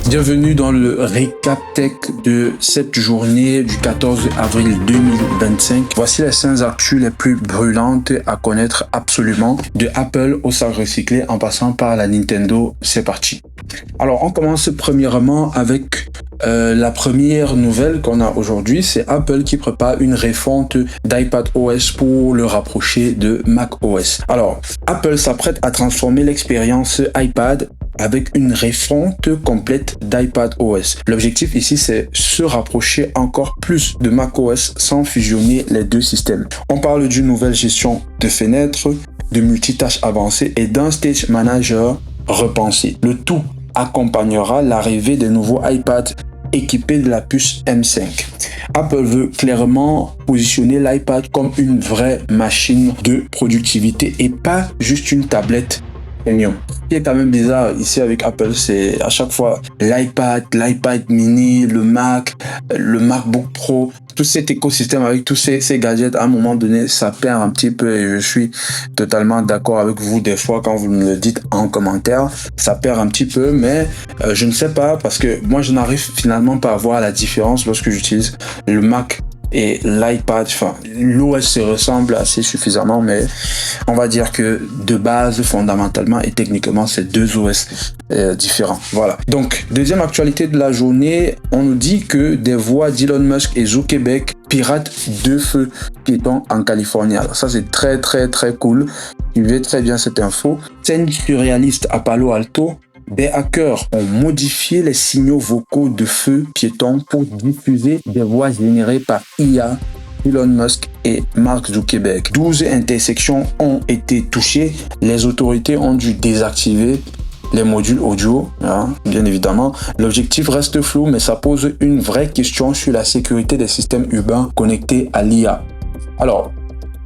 Bienvenue dans le récap tech de cette journée du 14 avril 2025. Voici les 5 actus les plus brûlantes à connaître absolument, de Apple au sac recyclé en passant par la Nintendo. C'est parti. Alors on commence premièrement avec la première nouvelle qu'on a aujourd'hui, c'est Apple qui prépare une refonte d'iPadOS pour le rapprocher de macOS. Alors, Apple s'apprête à transformer l'expérience iPad avec une refonte complète d'iPadOS. L'objectif ici, c'est se rapprocher encore plus de macOS sans fusionner les deux systèmes. On parle d'une nouvelle gestion de fenêtres, de multitâches avancées et d'un stage manager repensé. Le tout accompagnera l'arrivée des nouveaux iPads équipés de la puce M5. Apple veut clairement positionner l'iPad comme une vraie machine de productivité et pas juste une tablette premium. Ce qui est quand même bizarre ici avec Apple, c'est à chaque fois l'iPad mini, le Mac, le MacBook Pro, tout cet écosystème avec tous ces gadgets, à un moment donné, ça perd un petit peu et je suis totalement d'accord avec vous des fois quand vous me le dites en commentaire, ça perd un petit peu, mais je ne sais pas parce que moi je n'arrive finalement pas à voir la différence lorsque j'utilise le Mac et l'iPad. Enfin, l'OS se ressemble assez suffisamment, mais on va dire que de base, fondamentalement et techniquement, c'est deux OS différents. Voilà. Donc, deuxième actualité de la journée, on nous dit que des voix d'Elon Musk et Zuckerberg piratent deux feux piétons en Californie. Alors ça, c'est très cool. Suivez très bien cette info. Scène surréaliste à Palo Alto. Des hackers ont modifié les signaux vocaux de feux piétons pour diffuser des voix générées par IA, Elon Musk et Mark Zuckerberg. 12 intersections ont été touchées. Les autorités ont dû désactiver les modules audio, bien évidemment. L'objectif reste flou, mais ça pose une vraie question sur la sécurité des systèmes urbains connectés à l'IA. Alors,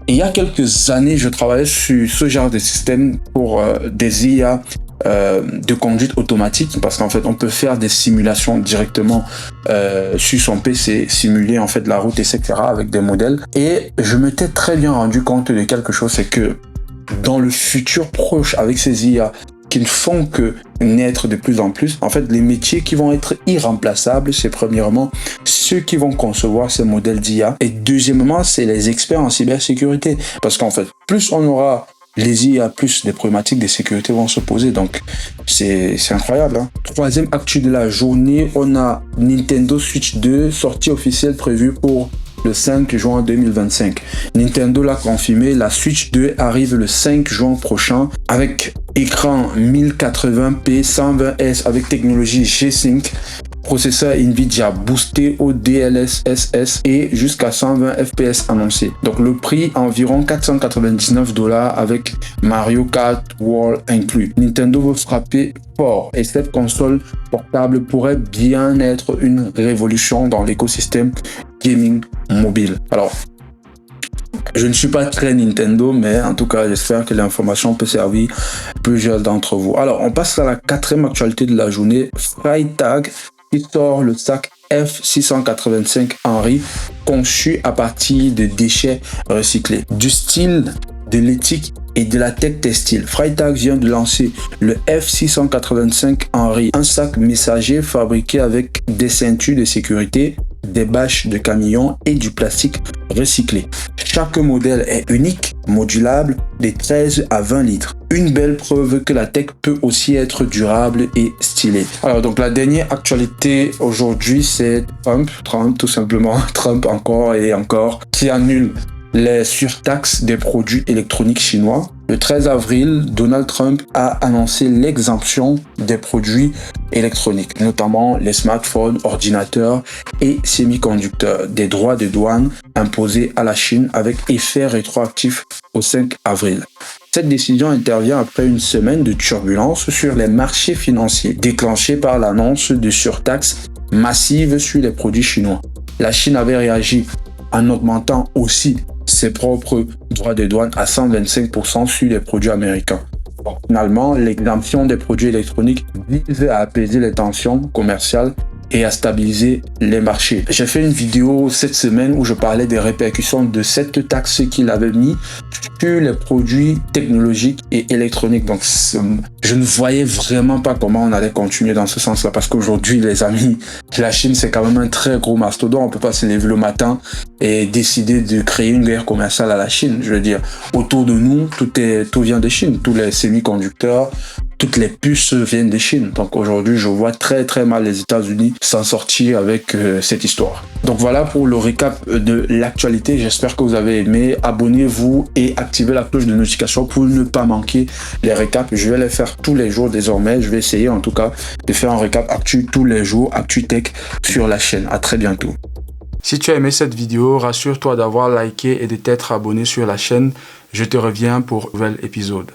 il y a quelques années, je travaillais sur ce genre de système pour des IA de conduite automatique, parce qu'en fait on peut faire des simulations directement sur son PC, simuler en fait la route, etc. avec des modèles. Et je m'étais très bien rendu compte de quelque chose, c'est que dans le futur proche, avec ces IA qui ne font que naître de plus en plus, en fait les métiers qui vont être irremplaçables, c'est premièrement ceux qui vont concevoir ces modèles d'IA, et deuxièmement c'est les experts en cybersécurité, parce qu'en fait plus on aura les IA, plus des problématiques de sécurité vont se poser. Donc, c'est incroyable. Troisième actu de la journée, on a Nintendo Switch 2, sortie officielle prévue pour le 5 juin 2025. Nintendo l'a confirmé, la Switch 2 arrive le 5 juin prochain avec écran 1080p 120Hz avec technologie G-Sync, processeur Nvidia boosté au DLSS et jusqu'à 120 fps annoncé. Donc le prix environ $499 avec Mario Kart World inclus. Nintendo veut frapper fort et cette console portable pourrait bien être une révolution dans l'écosystème gaming mobile. Alors, je ne suis pas très Nintendo, mais en tout cas, j'espère que l'information peut servir plusieurs d'entre vous. Alors, on passe à la quatrième actualité de la journée. Freitag qui sort le sac F685 Henry conçu à partir de déchets recyclés. Du style, de l'éthique et de la tech textile, Freitag vient de lancer le F685 Henry, un sac messager fabriqué avec des ceintures de sécurité, des bâches de camions et du plastique recyclé. Chaque modèle est unique, modulable, de 13 à 20 litres. Une belle preuve que la tech peut aussi être durable et stylée. Alors donc la dernière actualité aujourd'hui, c'est Trump tout simplement, Trump encore et encore, qui annule les surtaxes des produits électroniques chinois. Le 13 avril, Donald Trump a annoncé l'exemption des produits électroniques, notamment les smartphones, ordinateurs et semi-conducteurs, des droits de douane imposés à la Chine avec effet rétroactif au 5 avril. Cette décision intervient après une semaine de turbulences sur les marchés financiers, déclenchée par l'annonce de surtaxes massives sur les produits chinois. La Chine avait réagi en augmentant aussi ses propres droits de douane à 125% sur les produits américains. Finalement, l'exemption des produits électroniques vise à apaiser les tensions commerciales et à stabiliser les marchés. J'ai fait une vidéo cette semaine où je parlais des répercussions de cette taxe qu'il avait mis sur les produits technologiques et électroniques. Donc, je ne voyais vraiment pas comment on allait continuer dans ce sens-là, parce qu'aujourd'hui, les amis, la Chine, c'est quand même un très gros mastodonte. On peut pas se lever le matin et décider de créer une guerre commerciale à la Chine. Je veux dire, autour de nous, tout vient de Chine. Tous les semi-conducteurs, toutes les puces viennent de Chine. Donc aujourd'hui, je vois très très mal les États-Unis s'en sortir avec cette histoire. Donc voilà pour le récap de l'actualité. J'espère que vous avez aimé. Abonnez-vous et activez la cloche de notification pour ne pas manquer les récaps. Je vais les faire tous les jours désormais. Je vais essayer en tout cas de faire un récap actu tous les jours, Actu Tech sur la chaîne. À très bientôt. Si tu as aimé cette vidéo, rassure-toi d'avoir liké et de t'être abonné sur la chaîne. Je te reviens pour un nouvel épisode.